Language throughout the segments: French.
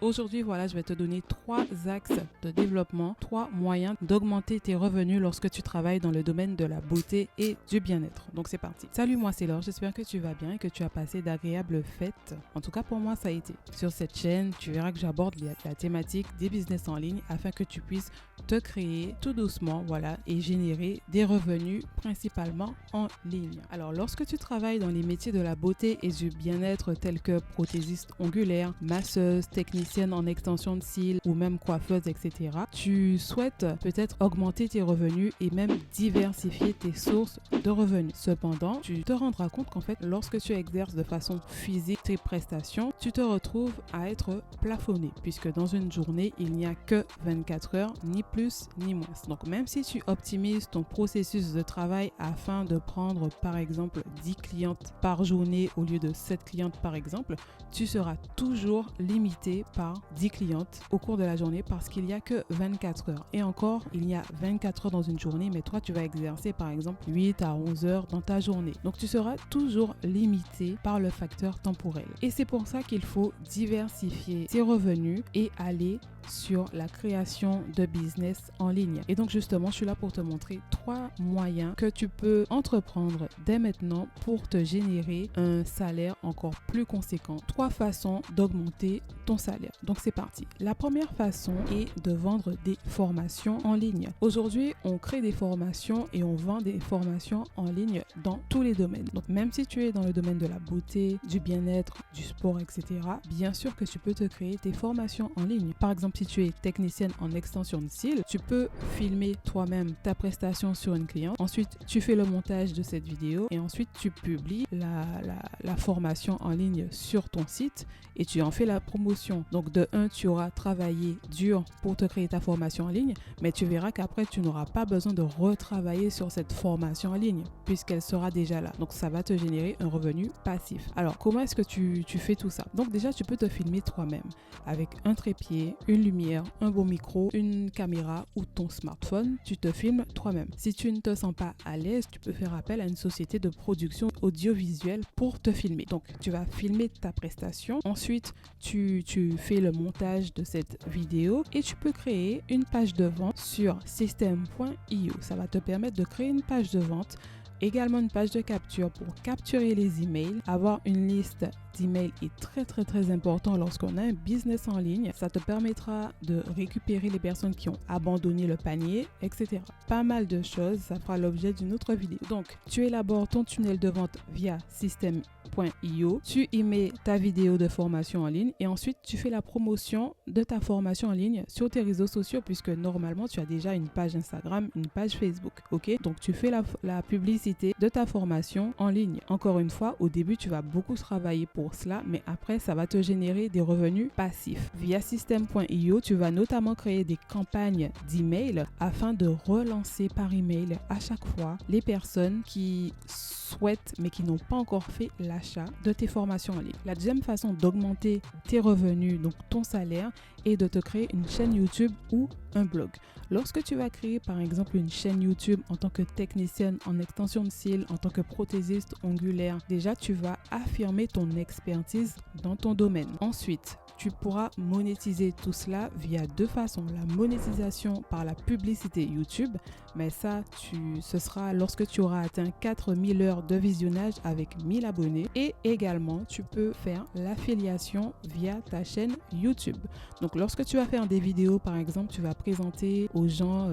Aujourd'hui, voilà, je vais te donner 3 axes de développement, 3 moyens d'augmenter tes revenus lorsque tu travailles dans le domaine de la beauté et du bien-être. Donc c'est parti. Salut, moi c'est Laure, j'espère que tu vas bien et que tu as passé d'agréables fêtes. En tout cas pour moi ça a été. Sur cette chaîne, tu verras que j'aborde la thématique des business en ligne afin que tu puisses te créer tout doucement, voilà, et générer des revenus principalement en ligne. Alors lorsque tu travailles dans les métiers de la beauté et du bien-être tels que prothésiste ongulaire, masseuse, technicienne en extension de cils ou même coiffeuse, etc. Tu souhaites peut-être augmenter tes revenus et même diversifier tes sources de revenus. Cependant, tu te rendras compte qu'en fait, lorsque tu exerces de façon physique tes prestations, tu te retrouves à être plafonné puisque dans une journée, il n'y a que 24 heures, ni plus ni moins. Donc même si tu optimises ton processus de travail afin de prendre par exemple 10 clientes par journée au lieu de 7 clientes par exemple, tu seras toujours limité par 10 clientes au cours de la journée parce qu'il n'y a que 24 heures. Et encore, il y a 24 heures dans une journée, mais toi, tu vas exercer par exemple 8 à 11 heures dans ta journée. Donc, tu seras toujours limité par le facteur temporel. Et c'est pour ça qu'il faut diversifier tes revenus et aller sur la création de business en ligne. Et donc justement, je suis là pour te montrer 3 moyens que tu peux entreprendre dès maintenant pour te générer un salaire encore plus conséquent. 3 façons d'augmenter ton salaire. Donc c'est parti. La première façon est de vendre des formations en ligne. Aujourd'hui, on crée des formations et on vend des formations en ligne dans tous les domaines. Donc même si tu es dans le domaine de la beauté, du bien-être, du sport, etc., bien sûr que tu peux te créer tes formations en ligne. Par exemple, si tu es technicienne en extension de cils, tu peux filmer toi-même ta prestation sur une cliente. Ensuite, tu fais le montage de cette vidéo et ensuite tu publies la formation en ligne sur ton site et tu en fais la promotion. Donc de 1, tu auras travaillé dur pour te créer ta formation en ligne, mais tu verras qu'après, tu n'auras pas besoin de retravailler sur cette formation en ligne puisqu'elle sera déjà là. Donc ça va te générer un revenu passif. Alors, comment est-ce que tu fais tout ça? Donc déjà, tu peux te filmer toi-même avec un trépied, une lumière, un bon micro, une caméra ou ton smartphone, tu te filmes toi-même. Si tu ne te sens pas à l'aise, tu peux faire appel à une société de production audiovisuelle pour te filmer. Donc, tu vas filmer ta prestation. Ensuite, tu fais le montage de cette vidéo et tu peux créer une page de vente sur system.io. Ça va te permettre de créer une page de vente, également une page de capture pour capturer les emails. Avoir une liste d'emails est très important lorsqu'on a un business en ligne. Ça te permettra de récupérer les personnes qui ont abandonné le panier, etc. Pas mal de choses, ça fera l'objet d'une autre vidéo. Donc, tu élabores ton tunnel de vente via system.io, tu y mets ta vidéo de formation en ligne et ensuite tu fais la promotion de ta formation en ligne sur tes réseaux sociaux puisque normalement tu as déjà une page Instagram, une page Facebook, ok? Donc tu fais la publicité de ta formation en ligne. Encore une fois, au début tu vas beaucoup travailler pour cela, mais après ça va te générer des revenus passifs. Via system.io, tu vas notamment créer des campagnes d'email afin de relancer par email à chaque fois les personnes qui souhaitent mais qui n'ont pas encore fait l'achat de tes formations en ligne. La deuxième façon d'augmenter tes revenus, donc ton salaire, est de te créer une chaîne YouTube ou un blog. Lorsque tu vas créer par exemple une chaîne YouTube en tant que technicienne en extension de cils, en tant que prothésiste ongulaire, déjà tu vas affirmer ton expertise dans ton domaine. Ensuite, tu pourras monétiser tout cela via 2 façons. La monétisation par la publicité YouTube, mais ça, ce sera lorsque tu auras atteint 4000 heures de visionnage avec 1000 abonnés. Et également, tu peux faire l'affiliation via ta chaîne YouTube. Donc, lorsque tu vas faire des vidéos, par exemple, tu vas présenter aux gens,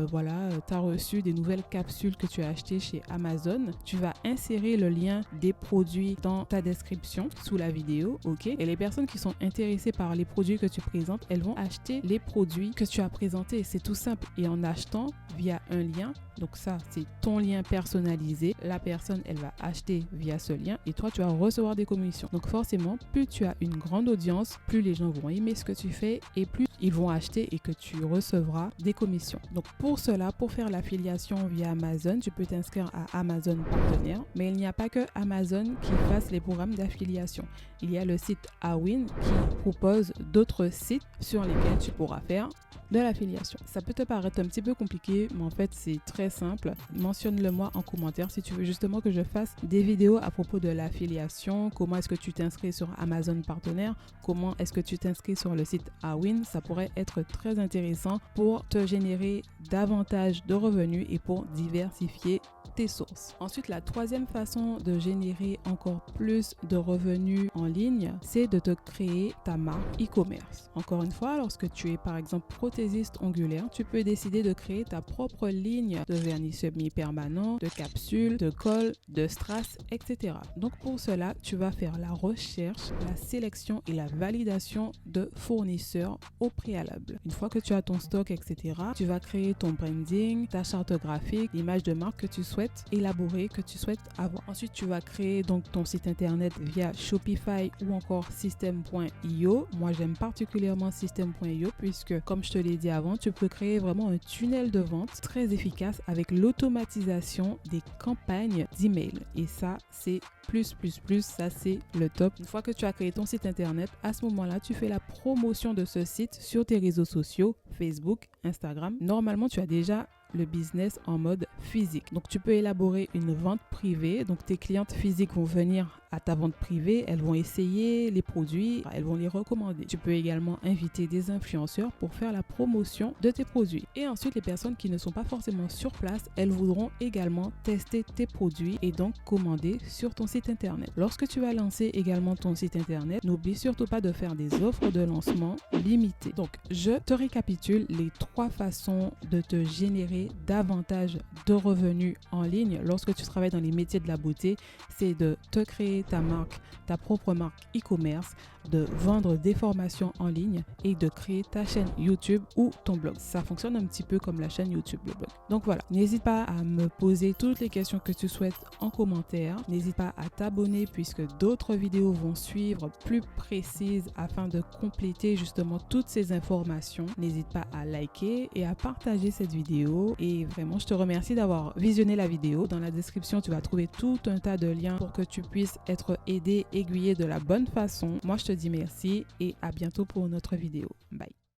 tu as reçu des nouvelles capsules que tu as achetées chez Amazon. Tu vas insérer le lien des produits dans ta description sous la vidéo, ok? Et les personnes qui sont intéressées par les produits que tu présentes, elles vont acheter les produits que tu as présentés. C'est tout simple. Et en achetant via un lien, donc ça, c'est ton lien personnalisé. La personne, elle va acheter via ce lien et toi, tu vas recevoir des commissions. Donc forcément, plus tu as une grande audience, plus les gens vont aimer ce que tu fais et plus ils vont acheter et que tu recevras des commissions. Donc pour cela, pour faire l'affiliation via Amazon, tu peux t'inscrire à Amazon Partenaire. Mais il n'y a pas que Amazon qui fasse les programmes d'affiliation. Il y a le site Awin qui propose d'autres sites sur lesquels tu pourras faire de l'affiliation. Ça peut te paraître un petit peu compliqué, mais en fait, c'est très simple. Mentionne-le-moi en commentaire si tu veux justement que je fasse des vidéos à propos de l'affiliation, comment est-ce que tu t'inscris sur Amazon partenaire, comment est-ce que tu t'inscris sur le site Awin. Ça pourrait être très intéressant pour te générer davantage de revenus et pour diversifier tes sources. Ensuite, la troisième façon de générer encore plus de revenus en ligne, c'est de te créer ta marque e-commerce. Encore une fois, lorsque tu es par exemple prothésiste ongulaire, tu peux décider de créer ta propre ligne de vernis semi-permanent, de capsules, de colle, de strass, etc. Donc pour cela, tu vas faire la recherche, la sélection et la validation de fournisseurs au préalable. Une fois que tu as ton stock, etc., tu vas créer ton branding, ta charte graphique, l'image de marque que tu souhaites élaborer, que tu souhaites avoir. Ensuite, tu vas créer donc ton site internet via Shopify ou encore System.io. Moi, j'aime particulièrement System.io puisque, comme je te l'ai dit avant, tu peux créer vraiment un tunnel de vente très efficace avec l'automatisation des campagnes d'email. Et ça, c'est plus, ça c'est le top. Une fois que tu as créé ton site internet, à ce moment-là, tu fais la promotion de ce site sur tes réseaux sociaux, Facebook, Instagram. Normalement, tu as déjà le business en mode physique. Donc, tu peux élaborer une vente privée. Donc, tes clientes physiques vont venir à ta vente privée, elles vont essayer les produits, elles vont les recommander. Tu peux également inviter des influenceurs pour faire la promotion de tes produits. Et ensuite, les personnes qui ne sont pas forcément sur place, elles voudront également tester tes produits et donc commander sur ton site internet. Lorsque tu vas lancer également ton site internet, n'oublie surtout pas de faire des offres de lancement limitées. Donc, je te récapitule les 3 façons de te générer davantage de revenus en ligne lorsque tu travailles dans les métiers de la beauté. C'est de te créer ta marque, ta propre marque e-commerce, de vendre des formations en ligne et de créer ta chaîne YouTube ou ton blog. Ça fonctionne un petit peu comme la chaîne YouTube, le blog. Donc voilà, n'hésite pas à me poser toutes les questions que tu souhaites en commentaire. N'hésite pas à t'abonner puisque d'autres vidéos vont suivre plus précises afin de compléter justement toutes ces informations. N'hésite pas à liker et à partager cette vidéo. Et vraiment, je te remercie d'avoir visionné la vidéo. Dans la description, tu vas trouver tout un tas de liens pour que tu puisses être aidé, aiguillé de la bonne façon. Moi, je te dis merci et à bientôt pour une autre vidéo. Bye.